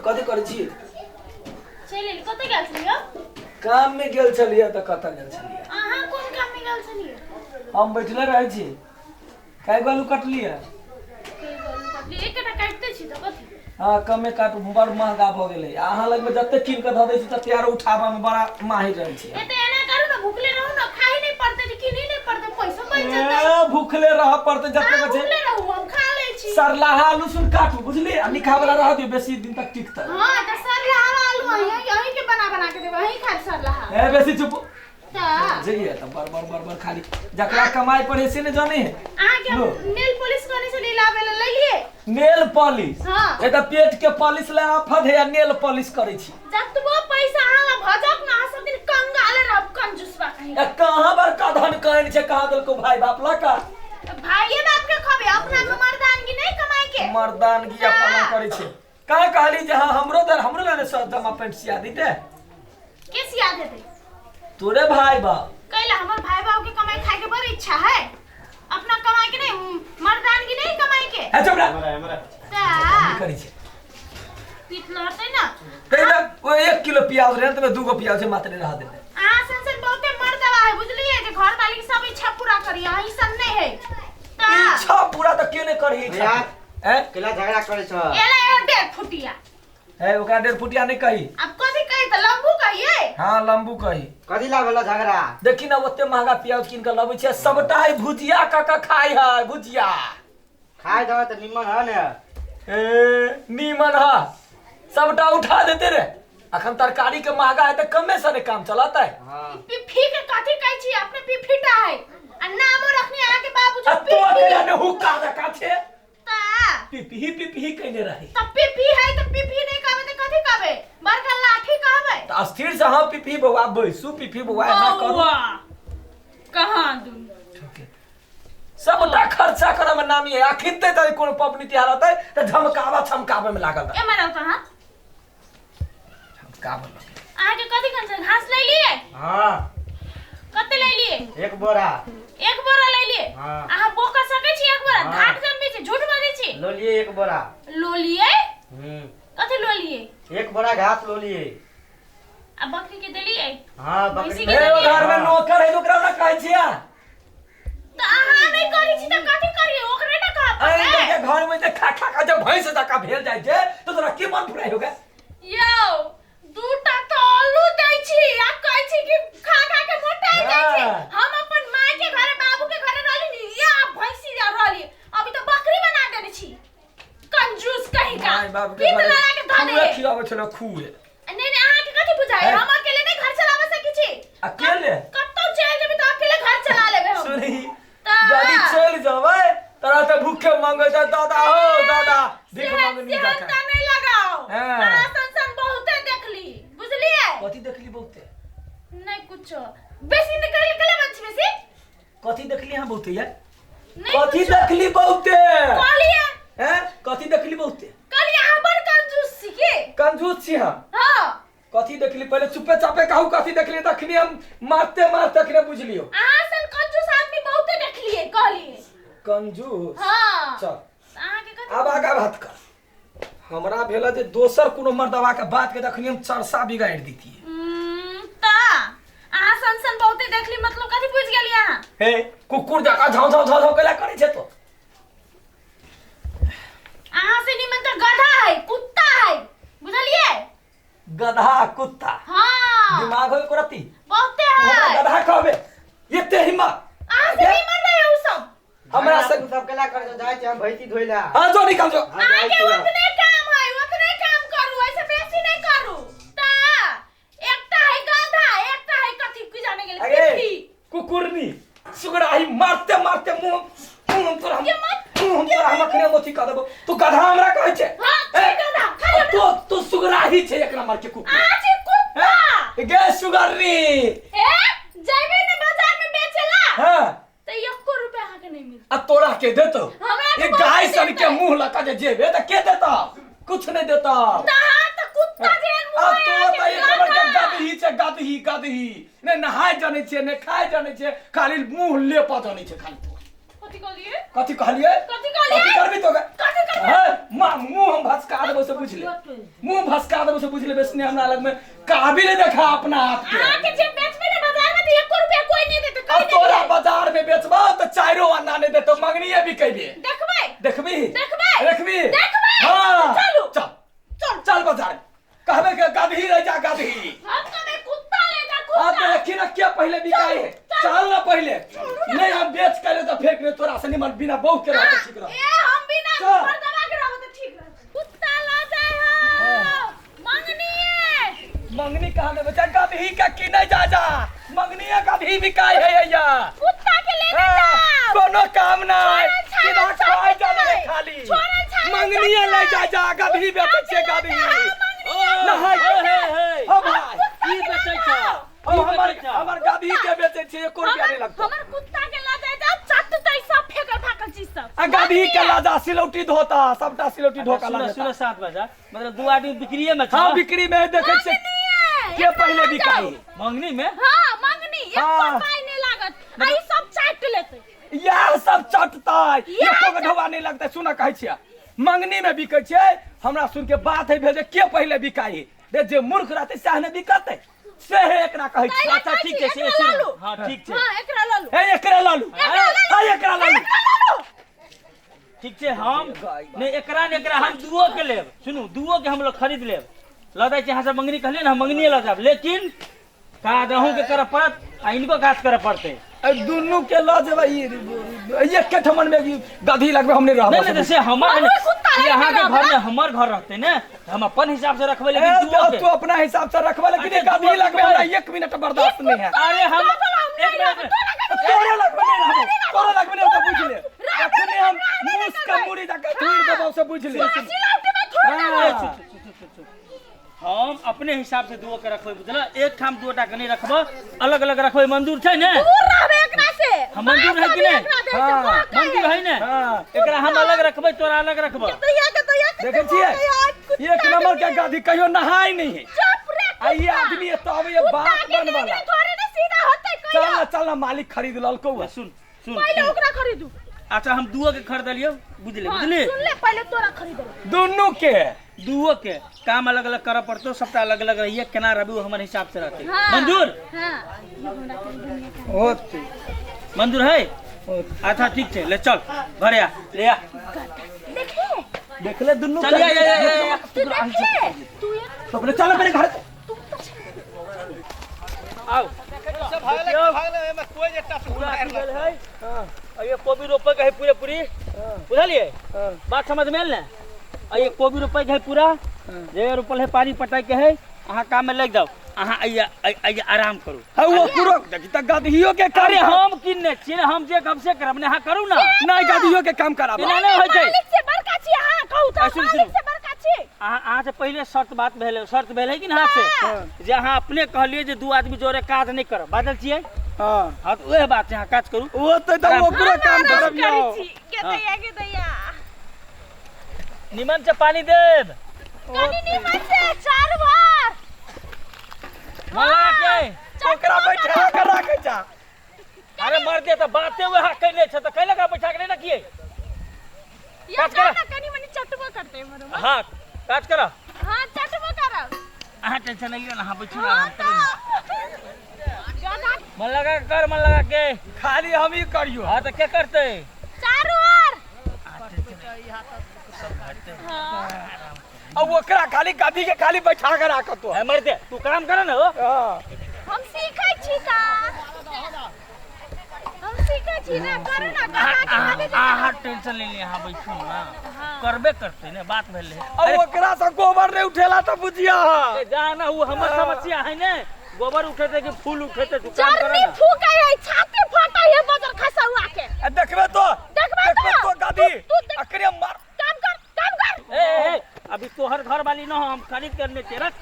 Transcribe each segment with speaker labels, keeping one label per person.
Speaker 1: कथी करै छी?
Speaker 2: चलिए कतऽ गेल छलियै?
Speaker 1: काम में गेल छलियै त कतऽ गेल छलियै?
Speaker 2: अहाँ कोन काम में गेल छलियै?
Speaker 1: हम बैठले रहै छी। काय गलू कटलियै?
Speaker 2: एकटा काटते छी त कथी?
Speaker 1: हाँ कमे काटू, बड़ महंगा भ गेलै। अहाँ लग में जत्ते कीन के ध दै छी तत्ते आरो उठाबा में बड़ा माहिर रहै छी।
Speaker 2: एते एना करू ना, भूखले रहू ना, खाई नहीं पड़ते कि किनी नहीं पड़ते, पैसा बच जाता।
Speaker 1: भूखले रह पड़ते जत्ते बचे।
Speaker 2: भूखले रहू, हम खा लै छी।
Speaker 1: सरलाहा लहसुन काटू बुझली, आ निखा वाला रह दियो, बेसी दिन तक टिकतै।
Speaker 2: हां त सरलाहा आलू यही के बना के देबो, यही खा सरलाहा।
Speaker 1: ए बेसी चुप
Speaker 2: ता
Speaker 1: जइए त बर खाली जकरा कमाई पड़े से ने जाने है।
Speaker 2: अहाँ के नेल पॉलिश करने से लावे ले लिए।
Speaker 1: Nail polish?
Speaker 2: हां
Speaker 1: ए त पेट के पॉलिश ले आफत है, नेल पॉलिश करे छी।
Speaker 2: जतबो पैसा आला भजक ना सब दिन कंगाले रब कंजूसबा कहीं।
Speaker 1: ए कहां बर का धन कहन छे, कहां दल को भाई बाप ला का?
Speaker 2: भाईये बाप के खबे, अपना के मर्दानगी नहीं कमाई के।
Speaker 1: मर्दानगी अपना करे छे। काहे कहली जे हां हमरो ले सब जमा पेंट सिया दीते।
Speaker 2: के सिया देते?
Speaker 1: तोरे भाई बाप।
Speaker 2: कैला हमर भाई बाप के कमाई खाए के बड़ी इच्छा है, अपना कमाई के नहीं, मर्दानगी नहीं कमाई के।
Speaker 1: ए चुप रह।
Speaker 2: ता
Speaker 1: करे छे
Speaker 2: पीट लड़ते ना।
Speaker 1: कैला वो 1 किलो प्याज रे त 2 गो प्याज मात्र रह दे।
Speaker 2: आ संसन बहुते मर्दवा है बुझलिए, जे घर वाली के सब इच्छा पूरा करिया, ई सब नहीं है। ता
Speaker 1: इच्छा पूरा त के ने करही इच्छा? हैं
Speaker 3: केला झगड़ा करे छ?
Speaker 2: एला डेढ़ फुटिया।
Speaker 1: है ओका 1.5 फुटिया नहीं कही।
Speaker 2: अब कथी कही त लंबू कहिए?
Speaker 1: हां लंबू कही।
Speaker 3: कथी ला भेला झगड़ा?
Speaker 1: देखी ना ओते महंगा प्याज किन के लबै छे, सबटा ही भुजिया का खाई है, भुजिया
Speaker 3: खाए दो त निमन है ने।
Speaker 1: ए नीमन हा सबटा उठा देते रे। अखन तरकारी के महंगा है त कमे से ने काम चलता है।
Speaker 3: हां
Speaker 2: पिफी के कथी कहै छी? अपने पिफीटा है आ नामो रखनी आके
Speaker 1: आ
Speaker 2: बाबूजी
Speaker 1: तो
Speaker 2: पिफी।
Speaker 1: केला ने हुक्का रखा छे।
Speaker 2: ता
Speaker 1: पिपही कहने रही।
Speaker 2: त पिफी है त पिफी नहीं कहबे त कथी कहबे? बड़का लाठी कहबे।
Speaker 1: त अस्थिर से हां पिपही बउआ बैसू, पिपही बउआ ना करू।
Speaker 2: कहां दूं?
Speaker 1: सबटा खर्चा करे में नामी है। आखिरते त कोनो पबनी त्योहार होतै त छमकावे में लागल रह।
Speaker 2: ए मारो कहां?
Speaker 1: छमकावे लगे।
Speaker 2: आके कथी कन से घास ले लिए?
Speaker 3: हां
Speaker 2: कते ले लिए?
Speaker 3: 1 बोरा।
Speaker 2: एक बोरा ले लिए?
Speaker 3: हां
Speaker 2: आहा बोका सके छी एक बोरा?
Speaker 3: हाँ।
Speaker 2: घाट जम्बी छी, झूठ बाजै छी।
Speaker 3: लो लिए 1 बोरा।
Speaker 2: लो लिए?
Speaker 3: हम्म
Speaker 2: कथी लो लिए?
Speaker 3: 1 बोरा घास लो लिए।
Speaker 2: अब बकरी के देलिए?
Speaker 3: हां
Speaker 2: भैंसी
Speaker 3: बकरी
Speaker 2: के
Speaker 1: ए ओ घर में नौकर है, ओकरा ना कहै छिया।
Speaker 2: त आहा नहीं करी छी त कथी करिए? ओकरे ना कहा
Speaker 1: अरे
Speaker 2: पड़े।
Speaker 1: के घर में जे खा जब भैंस जका भेल जाय छे तो तोरा की मन फुराई होगा?
Speaker 2: यो दूटा तो आलू दै छी आ कहै छी कि खा के मोटाई जाइ छी। हम अपन माय के घरे बाबू के घरे रहली नी, या भैंसी जा रहली, अभी तो बकरी बना देने छी। कंजूस कहीं का
Speaker 1: माय बाप के
Speaker 2: पीत
Speaker 1: घरे
Speaker 2: लगा के ध दे।
Speaker 1: खुए खियावे छले खुए।
Speaker 2: नहीं नहीं आहा के कथी बुझाए? हम अकेले नहीं घर चलावे सकी छी।
Speaker 1: अकेले
Speaker 2: कत्तो चल जेबी तो अकेले घर चला लेबे हम।
Speaker 1: सुनी
Speaker 2: ता
Speaker 1: जदी चल जावे तोरा त भूखे मांगे त दादा हो दादा भीख मांगनी
Speaker 2: सेहत
Speaker 1: जाका।
Speaker 2: का नहीं लगाओ।
Speaker 1: हाँ।
Speaker 2: आ संसन बहुते देखली बुझलिए?
Speaker 1: कथी देखली बहुते?
Speaker 2: नहीं कुछो बेसी निकल निकले बच्ची बेसी
Speaker 1: कथी देखली हां बहुते यार?
Speaker 2: नहीं
Speaker 1: कथी
Speaker 2: कुछो।
Speaker 1: देखली बहुते?
Speaker 2: कहलिए
Speaker 1: हैं कथी देखली बहुते?
Speaker 2: कहलिए अहाँ बड़ कंजूस छी की?
Speaker 1: कंजूस छी हां।
Speaker 2: हां
Speaker 1: कथी देखली पहले चुपे चापे कहू कथी देखली, तखनी हम मारते अखने बुझलियो।
Speaker 2: अहाँ सन कंजूस आदमी बहुते देखलिए कहलिए।
Speaker 1: कंजूस
Speaker 2: हां
Speaker 1: चल
Speaker 2: अहाँ के कथी?
Speaker 1: अब आगा बात कर। हमरा भेला जे दोसर कोनो मर्दवा के बात के तखनी हम चरसा बिगाड़ दीतिए।
Speaker 2: ता अहाँ सन बहुते देखली मतलब कथी बुझ गेलिए अहाँ?
Speaker 1: हे कुकुर जका झाव केला करे छे तो।
Speaker 2: अहाँ से निमन तो गधा है, कुत्ता है, बुझलिए?
Speaker 1: गधा कुत्ता
Speaker 2: हां
Speaker 1: दिमाग हो करती
Speaker 2: बहुते
Speaker 1: हमरा
Speaker 2: है।
Speaker 1: गधा कहबे एते हिम्मत
Speaker 2: अहाँ से निमन रहे उ सब।
Speaker 1: हमरा से
Speaker 3: सब केला करे छ? जाय छी हम भैंसी धोइला।
Speaker 1: हां जो निकल जो।
Speaker 3: हां जाय
Speaker 2: आगे
Speaker 3: छी।
Speaker 2: उतने काम है, उतने काम करू, ऐसे बेसी नहीं करू। ता एकटा है गाधा, एकटा है कथी की जाने गेल
Speaker 1: अरे
Speaker 2: पिठी।
Speaker 1: कुकुरनी सुगड़ाही मारते मुंह तोरा हम अखने मोती क देबो। तू गधा हमरा कहै छे?
Speaker 2: हां ठीक है ना खा ले।
Speaker 1: तू सुगड़ाही छे एकरा मार के कुकुर।
Speaker 2: आज कुत्ता
Speaker 1: गे सुगरनी
Speaker 2: ए जाबे ने बाजार में बेचेला
Speaker 1: हां
Speaker 2: त 1 रुपया अहाँ के नहीं मिल।
Speaker 1: आ तोरा के देतो?
Speaker 2: हमरा
Speaker 1: ये गाय सन के मुंह लगा जे जेबे त के देता? कुछ नहीं देता।
Speaker 2: ता त कुत्ता जेन
Speaker 1: आ
Speaker 2: मुंह
Speaker 1: तो
Speaker 2: है
Speaker 1: त एक नंबर के गदही छे, गदही ने नहाय जाने छे ने खाय जाने छे, खाली मुंह लेपा जाने छे खाली।
Speaker 2: कथी कहलिए?
Speaker 1: कथी कहलिए?
Speaker 2: कथी कहलिए?
Speaker 1: कथी करबी तो?
Speaker 2: कथी करबी?
Speaker 1: बुझले मुंह भसका दे से बुझले बेसने हमरा लग में काबिल देखा अपना आप के
Speaker 2: आके जे बेचबे ना बाजार में तो 1 रुपया कोई नहीं देते
Speaker 1: अब तोरा बाजार में बेचबा तो 4 अन्ना नहीं देतो मंगनीए बिकेबे
Speaker 2: देखबै
Speaker 1: देखबी
Speaker 2: देखबै
Speaker 1: देखबी हां
Speaker 2: चलू
Speaker 1: चल चल बाजार कहबे के गाधी रह जा गाधी
Speaker 2: हम कने कुत्ता ले जा
Speaker 1: आ
Speaker 2: कुत्ता
Speaker 1: देखी ना क्या पहले बिकाई है चल ना पहले नहीं हम बेच करे तो फेंक दे तोरा से निमन बिना बहु के रह ठीक रह
Speaker 2: ए हम बिना
Speaker 1: चल।
Speaker 2: पर दबा के रहब तो ठीक रह कुत्ता ला जाए हो मंगनी है
Speaker 1: मंगनी कहां दे बच्चा गाधी का की नहीं जा जा मंगनी है गाधी बिकाई है या
Speaker 2: कुत्ता के ले जा
Speaker 1: कोनो काम नहीं सीधा खाए जाने
Speaker 2: नहीं।
Speaker 1: खाली
Speaker 2: छोड़ल छाड़ल
Speaker 1: मंगनी
Speaker 2: नहीं।
Speaker 1: ले जा जा गाधी बेचे छे गाधी नहीं ओ भाई
Speaker 4: ई बेचै छ
Speaker 1: ओ हमर गाधी के बेचे छे 1 रुपया नहीं लगता
Speaker 2: हमर कुत्ता के ला जाए जा चट तै सब फेकल फाकल चीज सब
Speaker 1: आ गाधी के लाजा सिलौटी धोता सबटा सिलौटी ढोका
Speaker 4: सुनो
Speaker 1: लाजा
Speaker 4: सुनो 7 बजे मतलब 2 आदमी बिक्रीए में छ
Speaker 1: हां बिक्री में देखे छे के पहले बिकाई
Speaker 4: मंगनी में
Speaker 2: हां मंगनी एक
Speaker 1: हाँ।
Speaker 2: पाई नहीं लागत आई सब चाट लेते
Speaker 1: यह सब चटता एको गढ़वा नहीं लगता सुना कहै छियै मंगनी में बिकै छै हमरा सुन के बात है भेजे के पहले बिकाई दे जे मूर्ख रहते से ने बिकते से है एकरा कहै छी
Speaker 4: अच्छा ठीक है से सुनो हां ठीक छै
Speaker 2: हां एकरा ला लो
Speaker 1: हे एकरा लालू हे एकरा लालू
Speaker 4: ठीक छै हम ने एकरा हम दुओ के लेब सुनू दुओ के हम लोग खरीद लेब ल दै छै अहाँ सब मंगनी कहलिए ना हम मंगनी ल जाब लेकिन का रहू के करऽ पड़त आ इनको काज करऽ पड़ते
Speaker 1: दुनू के ल जेबै एक के ठमन में गाधी लगबे हम नहीं रहब
Speaker 4: नहीं से हमर ये अहाँ के घर में हमर घर रहते ने हम अपन हिसाब से रखबै लेकिन दुओ के
Speaker 1: तू अपना हिसाब से रखबा लेकिन गाधी लगबे हमरा 1 मिनट बर्दाश्त नहीं है
Speaker 4: अरे हम एक मिनट
Speaker 1: तोरे लगबे नहीं रहबो तोरे लगबे नहीं तो बुझ ले अखने हम मूस का मुड़ी जाके तोड़ देबो से बुझ ले
Speaker 4: हम अपने हिसाब से दुओ के रखबै बुझल एक ठाम दुओटा के नहीं रखबो अलग अलग रखबै मंजूर छै ने
Speaker 2: दूर रहबे एकरा से
Speaker 4: हम मंजूर है कि नहीं
Speaker 1: हां
Speaker 4: मंजूर है ने
Speaker 1: हां
Speaker 4: एकरा हम अलग रखबै तोरा अलग रखबो
Speaker 1: देखे छियै एक नंबर के गाधी कहियो नहाय नहीं है
Speaker 2: चुप रे
Speaker 1: आई आदमी तो अब ये बात बन वाला
Speaker 2: थोड़े ना सीधा होतै
Speaker 1: चल चल ना मालिक खरीद ललको
Speaker 4: सुन सुन
Speaker 2: पहले ओकरा खरीदू
Speaker 4: अच्छा हम दुओ के खरीदलियो बुझले
Speaker 2: हाँ,
Speaker 4: बुझली
Speaker 2: सुन ले पहले तोरा खरीदल
Speaker 1: दोनों के
Speaker 4: दुओ के काम अलग अलग करऽ पड़तो सबटा अलग अलग रहिए केना रहबू हमर हिसाब से रहते
Speaker 2: हाँ।
Speaker 4: मंजूर
Speaker 2: हां
Speaker 1: होत
Speaker 4: मंजूर है अच्छा ठीक छै ले चल घरे आ ले आ
Speaker 2: देखे
Speaker 1: देख ले दोनों
Speaker 4: चल या
Speaker 2: तू देखे तू एक
Speaker 1: तो अपने चल मेरे घर
Speaker 4: आओ भागले में कोई जट्टा पूरा है हां ये कोबी रोपे के है पूरे पूरी बुझलिए बात समझ में आइल ने ये कोबी रोपे के है पूरा जे रोपल है पानी पटाई के है अहाँ काम में लग जाओ अहाँ आइए आराम करू
Speaker 1: हां वो पूरा देखी त गाधियो के
Speaker 4: अरे
Speaker 1: कार्य
Speaker 4: हम किन्ने छियै हम जे कब से करब ने अहाँ करू ना
Speaker 1: नहीं गाधियो के काम कराबा
Speaker 4: बिना नहीं होय छै
Speaker 2: मालिक से बड़का छी हां कहू तो
Speaker 4: सुन,
Speaker 2: मालिक से बड़का छी
Speaker 4: अहाँ से पहले शर्त भेल है कि ना से जे अहाँ अपने कहलिए जे 2 आदमी जोरे काज नहीं करब बादल छियै
Speaker 1: हां
Speaker 4: हां तो वह बात है अहाँ काज करू
Speaker 1: वो तो वो पूरा काम करब यो
Speaker 2: के दैया
Speaker 4: निमन से पानी देब
Speaker 2: कनी निमन से 4 बार
Speaker 4: मला के
Speaker 1: ओकरा बैठा के राखे जा
Speaker 4: अरे मर दे तो बाते हुए हाथ कैले छ तो कैले का बैठा के नहीं रखिए
Speaker 2: ये
Speaker 4: काट करा।
Speaker 2: ना कनी मनी चटबो करते हैं मरो
Speaker 4: हां काज करा
Speaker 2: हां चटबो करब
Speaker 4: अहाँ टेंशन नहीं लो ना हां बैठू
Speaker 2: हां
Speaker 4: आराम
Speaker 2: तो
Speaker 4: करू
Speaker 2: गाना
Speaker 4: मन लगा के
Speaker 1: खाली हम ही करियो
Speaker 4: हां तो क्या करते
Speaker 2: 4 बार
Speaker 1: अब ओकरा खाली गाधी के खाली बैठा के राख तो
Speaker 4: है मर दे तू काम कर ना हो
Speaker 1: हां
Speaker 2: हम सीखै छी का हम सीखै छी ना करू ना गाना के
Speaker 4: आहा टेंशन ले ले हां बैठू ना करबे करते ने बात भेल है
Speaker 1: अब ओकरा से गोबर नहीं उठेला तो बुझिया
Speaker 4: अरे जाना वो हमर समस्या है ने गोबर उठेते कि फूल उठेते तू काम कर
Speaker 2: जर्नी
Speaker 4: ना
Speaker 2: फूकै है छाती फटा है बजर खसौआ के
Speaker 1: देखबे तो गाधी
Speaker 2: तू
Speaker 1: अकरे मार
Speaker 2: काम कर
Speaker 4: ए अभी तोहर घर वाली ना हो हम खरीद करने के रख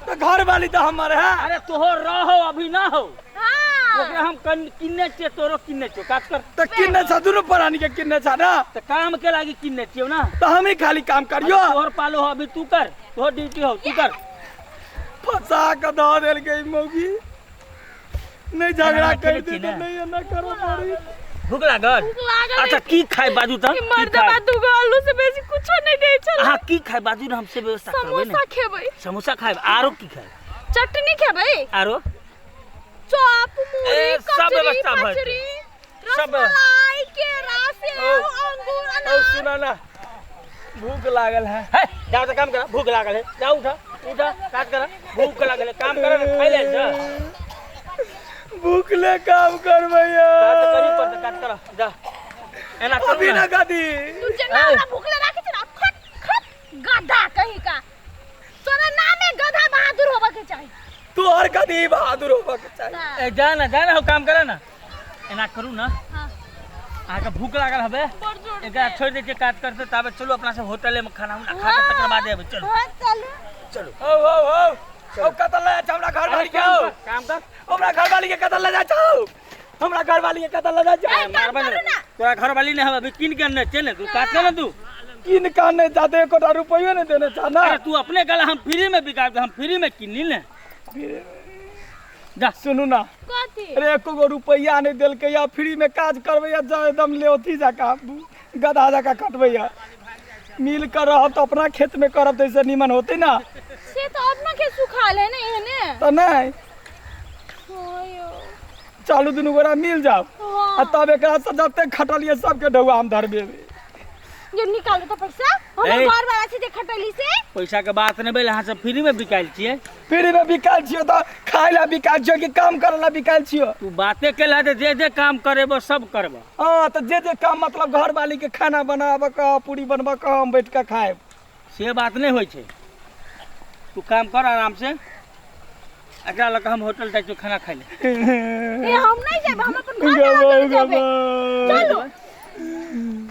Speaker 1: तो घर वाली तो हमर है
Speaker 4: अरे तोहर रहो अभी ना हो
Speaker 2: हां
Speaker 4: ओकरा हम किन्ने छे तोरो किन्ने छो काज कर
Speaker 1: तो किन्ने छ दुनु परानी के किन्ने छ ना
Speaker 4: तो काम के लागी किन्ने छियो ना
Speaker 1: तो हम ही खाली काम करियो
Speaker 4: तोहर पालो हो अभी तू कर तोहर ड्यूटी हो तू कर
Speaker 1: फंसा के द देल गई मौगी नहीं झगड़ा
Speaker 4: खाना
Speaker 1: कर
Speaker 4: खेले
Speaker 1: दे
Speaker 4: छी
Speaker 1: तो
Speaker 4: ना।
Speaker 1: नहीं ना करो पड़ी
Speaker 4: भूख लागल
Speaker 2: लागल
Speaker 4: अच्छा की खाए बाजू त
Speaker 2: मर्द बात दुगो आलू से बेसी कुछो नहीं दे छल
Speaker 4: अहाँ की खाए बाजू ना हमसे व्यवस्था करबै
Speaker 2: समोसा
Speaker 4: ना
Speaker 2: खेबै
Speaker 4: समोसा खाए आरो की खाए
Speaker 2: चटनी खेबै
Speaker 4: आरो
Speaker 2: चॉप मुड़ी
Speaker 4: ए, सब
Speaker 2: कचरी
Speaker 4: व्यवस्था भइल।
Speaker 2: कचरी
Speaker 4: सब।
Speaker 2: रसमलाई केरा सेव अंगूर
Speaker 1: और
Speaker 2: अनार
Speaker 1: सुना ना भूख लागल है
Speaker 4: है जाओ तो काम करा भूख लागल है जाओ उठा उठा काट करा भूख लागल है काम करा ना खाई ले जा
Speaker 1: भूख ले काम कर भैया
Speaker 4: काट करी पर काट करा जा एना
Speaker 1: अभी
Speaker 4: करू
Speaker 1: ना
Speaker 4: ना
Speaker 1: गादी
Speaker 2: तू जना हमरा भूखले राखे छ ना खट खट गधा कहीं का तोरा नामे गधा बहादुर होबा के चाहिए
Speaker 1: तू और गादी बहादुर होबा के चाहिए
Speaker 4: ए जा ना हो काम करा ना एना करू ना
Speaker 2: हां
Speaker 4: आके भूख लागल हबे
Speaker 2: बड़ जोर
Speaker 4: एकरा छोड़ दे के काट करते तबे चलो अपना से होटल में खाना उना खा के तकर बाद आबे चलो
Speaker 2: हां चलो
Speaker 4: चलो
Speaker 1: ओ कतल ले जा हमरा घर वाली के
Speaker 4: काम कर
Speaker 1: हमरा घर वाली के कतल ले जा छौ हमरा घर वाली के कतल ले जा छौ
Speaker 2: ए, काम करू ना।
Speaker 4: तोरा घर वाली ने हबे अभी किन के ने चले तू काट के ना तू
Speaker 1: किन काने जाते एको रुपयो नहीं देने चाहना
Speaker 4: अरे तू अपने गला हम फ्री में बिका हम फ्री में किन ली ने जा
Speaker 1: सुनू ना
Speaker 2: कथी
Speaker 1: अरे एको रुपया नहीं दिल के या फ्री में काज करबे या जा एकदम ले ओथी जाका गधा जाका कटबे या मिल कर रहब तो अपना खेत में करब तो ऐसे निमन होते ना
Speaker 2: से तो अपना के सुखा ले ने एने
Speaker 1: तो नहीं
Speaker 2: ओयो
Speaker 1: चालू दुनू गोरा मिल जाओ आ
Speaker 2: हां
Speaker 1: तब एकरा से जब तक खटलिए सबके ढौआ हम धरबे
Speaker 2: ये निकाल तो पैसा हम
Speaker 4: ए।
Speaker 2: घर वाला से जे खटली से
Speaker 4: पैसा के बात नहीं भेल अहाँ सब फ्री में बिकाइल छिए
Speaker 1: फ्री में बिकाल छियो तो खाए ला बिकाल छियो कि काम करे ला बिकाल छियो
Speaker 4: तू बातें केला दे जे काम करेबो सब करबो
Speaker 1: हाँ तो जे काम मतलब घर वाली के खाना बनाबे का पूरी बनबे का हम बैठ के खाए
Speaker 4: से बात नहीं होय छै तू काम कर आराम से एकरा लग हम होटल जाय छी खाना खाइ ले
Speaker 2: ए हम नहीं जाब हम अपन घर वाला के जाबे चलो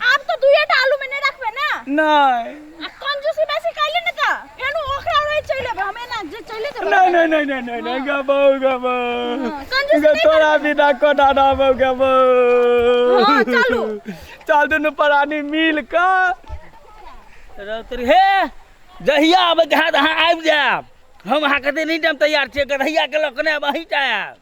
Speaker 2: आप तो दुइटा आलू में नहीं रखबे ना
Speaker 1: नहीं
Speaker 2: आ कंजूसी बेसी काले न त फेनु ओखरा रहे चले हमें ना जे चले तो
Speaker 1: नहीं गबो
Speaker 2: हाँ, कंजूसी नहीं
Speaker 1: तोरा बिना को डाडा गबो
Speaker 2: हाँ, चलू।
Speaker 1: चल दुनू प्राणी मिल कर
Speaker 4: तेरी हे जहिया आबे के हाथ अहाँ आबि जायब हम अहाँ कते नहीं टाइम तैयार छियै गधैया के लकने वहीं जायब